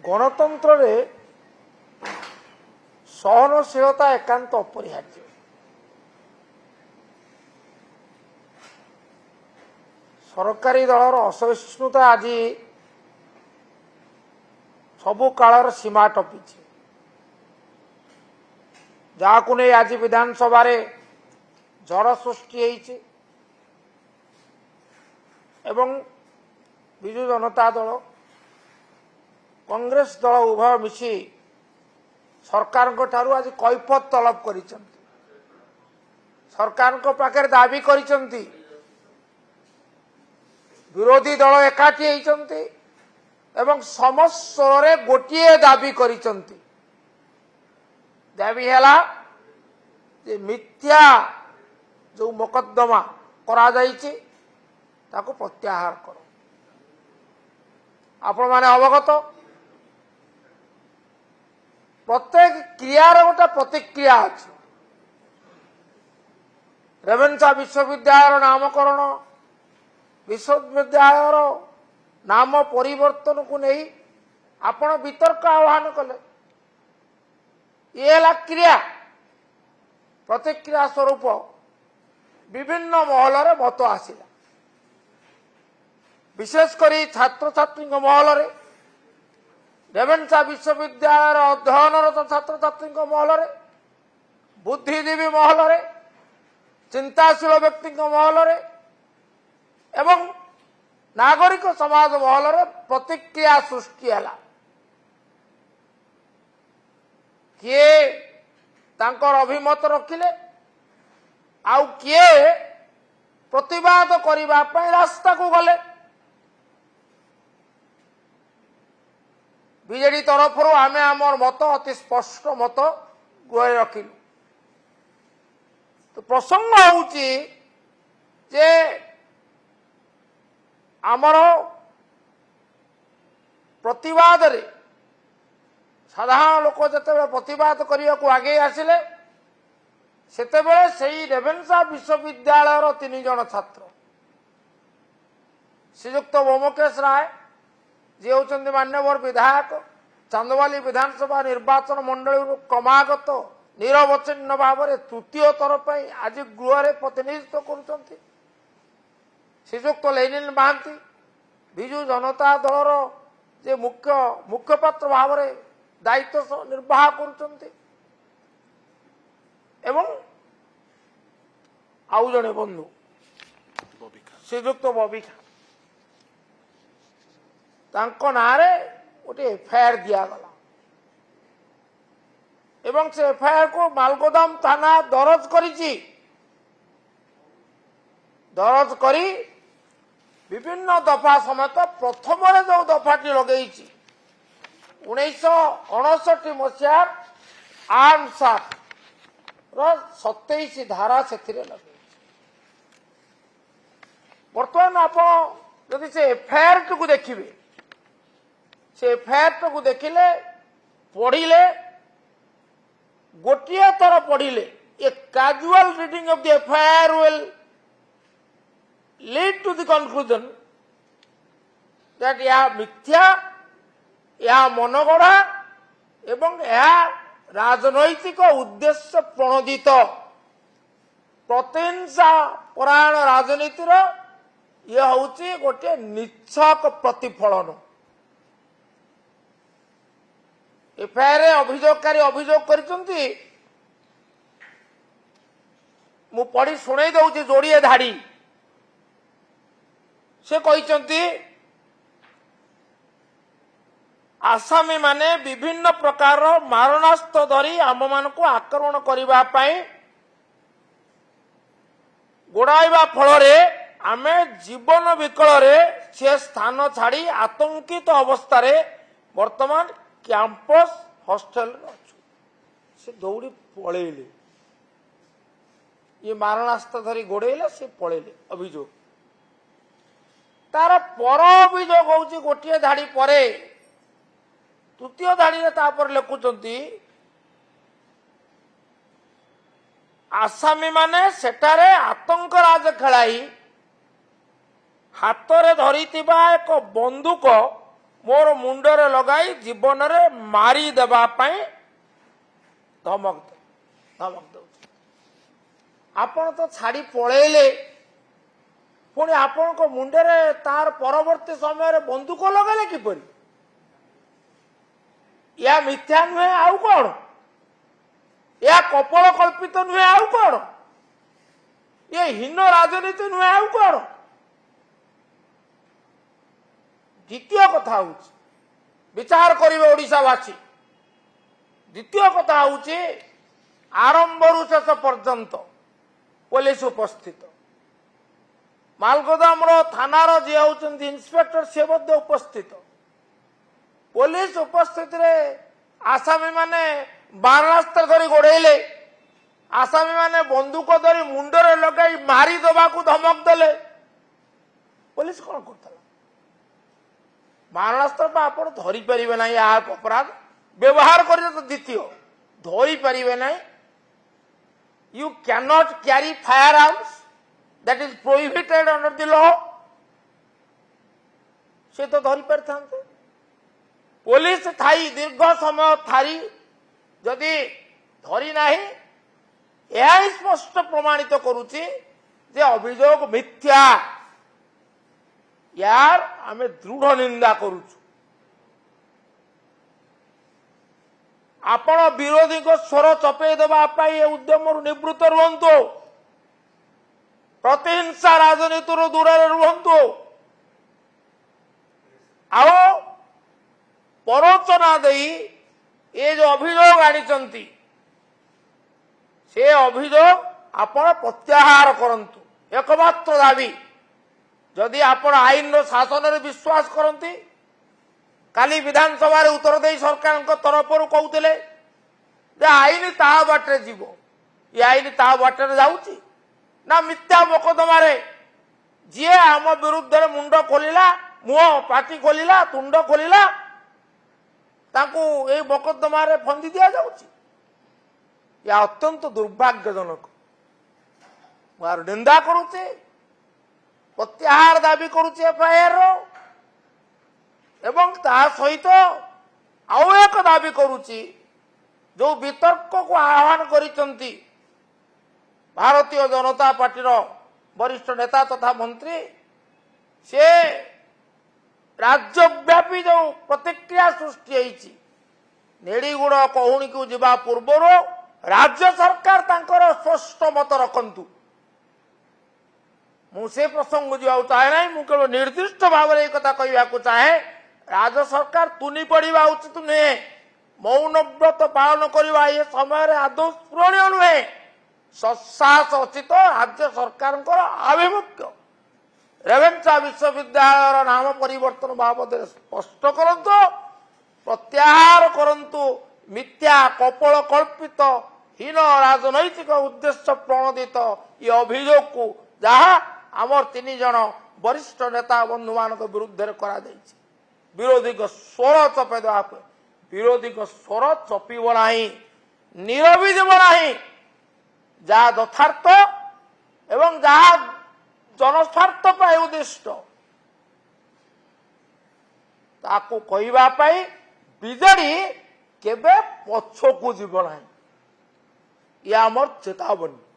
गणतंत्र सहनशीलता एकांत अपरिहार्य। सरकारी दलर असहिष्णुता आज सबु कालर सीमा टपी जहां नहीं आज विधानसभा झड़ सृष्टि एवं विजु जनता दल कांग्रेस दल उभय मिसी सरकार ठारू आज कैफत तलब कर सरकार पाखे दाबी कर विरोधी दल एकाठी होती एवं समस्त स्वर गोटे दाबी कर दाबी है जे मिथ्या जो मोकद्दमा करा जाइछि ताको प्रत्याहार करो। आपण माने अवगत प्रत्येक क्रियार गोटे प्रतिक्रिया अच्छी। रेवेन्सा विश्वविद्यालय नामकरण विश्वविद्यालय नाम परिवर्तन को नहीं आपण वितर्क आह्वान कले ये क्रिया प्रतिक्रिया स्वरूप विभिन्न महल मत आसिला। विशेषकर छात्र छात्री महल रेवेन्सा विश्वविद्यालय अध्ययनरत छात्र छात्री महल बुद्धिजीवी महल चिंताशील व्यक्ति महल एवं नागरिक समाज महल प्रतिक्रिया सृष्टि है। किए तांकर अभिमत रखिले आउ किए प्रतिवाद करिबा पय रास्ता को गले। बीजेडी तरफ आमे आमर मत अति स्पष्ट मत गुहारि रखिलु। तो प्रसंग होउची जे आमर प्रतिवाद रे साधारण लोक जिते प्रतिवाद करने को आगे आसिले सेतेबेले सेई रेवेन्सा विश्वविद्यालय 3 जन छात्र श्रीयुक्त ओमकेश राय जी होचंदी मान्यवर विधायक चांदवाली विधानसभा निर्वाचन मंडली क्रमागत निरवच्छिन्न भाव में तृतीय थर पर आज गृह प्रतिनिधित्व करुछंती। श्रीयुक्त लेनिन महांती विजु जनता दलर जे मुख्यपात्र भाव में दायित्व निर्वाह करुछंती एवं आउ जने बंधु श्रीयुक्त बबिखा तांको नारे गोटे एफआईआर दिगला एवं से एफआईआर को मालगोदाम थाना दरज दरज करी विभिन्न दफा समेत प्रथम जो दफाटी लगे 1959 मसीह आर्म्स एक्ट 27 धारा से लगे। बर्तमान आप जदि से एफआईआर को देखिए से एफआईआर को देखिले पढ़िले गोटे थर पढ़िले a casual reading of the FIR will lead to the conclusion that यह मिथ्या यह मनगढ़ा एवं यह राजनैतिक उद्देश्य प्रणोदित प्रतिहिंसा परायण राजनीतिर यह हूँ गोटे निच्छक प्रतिफलन। एफआईआर अभियोगकारी अभियोग करिसंती मु पढ़ी शुणई दउची जोड़िए धाड़ी से कहिसंती आसामी माने विभिन्न प्रकार मारणास्त्र धरी आम मान को आक्रमण करबा पई गोड़ाइबा फल आमे जीवन विकल से स्थान छाड़ी आतंकित अवस्था वर्तमान कैंपस हॉस्टल अच्छु से दौड़ी पलैले ये मारणास्त्र धरी गोड़ेले से पलैले अभियोग तार पर अभियोग होउची गोटे धाड़ी परे तृतीय धाड़ी तापर लिखुचंती आसामी माने सेठारे आतंक राज खेलाई हाथ में धरी एक बंदूक मोर मुंडरे लगाई जीवन रे मारी देबा पई धमक दो आपण तो छाड़ी पळेले पुणी आपण को मुंडरे तार परवर्ती समय रे बंदूक लगाले किपरि या मिथ्या नुहे आउ कौन या कपल कल्पित नुहे आउ कौन ये हीन राजनीति नुहे आउ कौन द्वितीय कथा होउछि विचार करिवे ओडिशावासी द्वितीय कथा होउछि आरंभरु शेष पर्यंत पुलिस उपस्थित मालगोदाम थानार जी होउछन्ति इंस्पेक्टर से मध्य उपस्थित पुलिस उपस्थित रे आसामी माने बारणास्त्र धरी गोड़ेले आसामी माने बंदूक धरी मुंडरे लगाई मारी दबा को धमक देले पुलिस कौन करता बारणास्त्र आपण धरी पारिबे ना या अपराध व्यवहार करिए तो द्वितीय धरी पारिबे ना you can not carry fire arms that is prohibited under the law से तो धरी पारिथांते पुलिस थाई दीर्घ समय थारी जदि धरी नाही यह स्पष्ट प्रमाणित करुछि जे अभियोग मिथ्या यार आमे दृढ़ निंदा करुछु आपण विरोधी को स्वर चपे देबा पाई ए उद्यम निवृत्त रुहंतु प्रतिहिंसा राजनीति दूर रुहंतु आओ प्ररोचना देई ये जो अभियोग आनिचंती से अभियोग आपण प्रत्याहार करंतु एकमात्र दाबी जदि आपण आईन शासन रे विश्वास करंती काली विधानसभा रे उत्तर दे सरकार तरफ कहते आईन ता बाटे जीव ये आईन ता बाटे जाऊँगी ना मिथ्या मोकदमा जी आम विरुद्ध मुंड खोलिला मुह पाटी खोलिला तुंड खोलिला ताकू ए मोकदमा फंदी दि जाऊँगी या अत्यंत दुर्भाग्यजनक मार निंदा करुचे प्रत्याहार दाबी करुचे एफआईआर एवं ता सहित आउ एक दाबी करुची जो वितर्क को आह्वान करिसंती भारतीय जनता पार्टी वरिष्ठ नेता तथा मंत्री से राज्यव्यापी जो प्रतिक्रिया सृष्टि होती नेड़ीगुड़ कहुणी को जीवा पूर्वर राज्य सरकार तांकर स्पष्ट मत रखंतु मुझे प्रसंग जा चाहे ना मुझे केवल निर्दिष्ट भाव में एक कहवा चाहे राज्य सरकार तुनी पड़ा उचित नुहे मौन व्रत पालन करवा ये समय आदौ स्मरणीय नुहे सत्साहस उचित राज्य सरकार आभिमुख्य रेवेन्सा विश्वविद्यालय नाम परिवर्तन बाबद स्पष्ट करंतु प्रत्याहार करंतु मिथ्या कपल कल्पित हीन राजनैतिक उद्देश्य प्रणोदित ये अभियोग को जहाँ आमर 3 जन वरिष्ठ नेता बंधु मान विरुद्ध विरोधी को स्वर चपे देवा विरोधी को स्वर चपीब ना नीरवी देव ना जहाँ यथार्थ एवं जहाँ जनस्वार्थ पर उद्दिष्ट ताकू कहवा विजेडी केबे पछकू जीव ना ये आमर चेतावनी।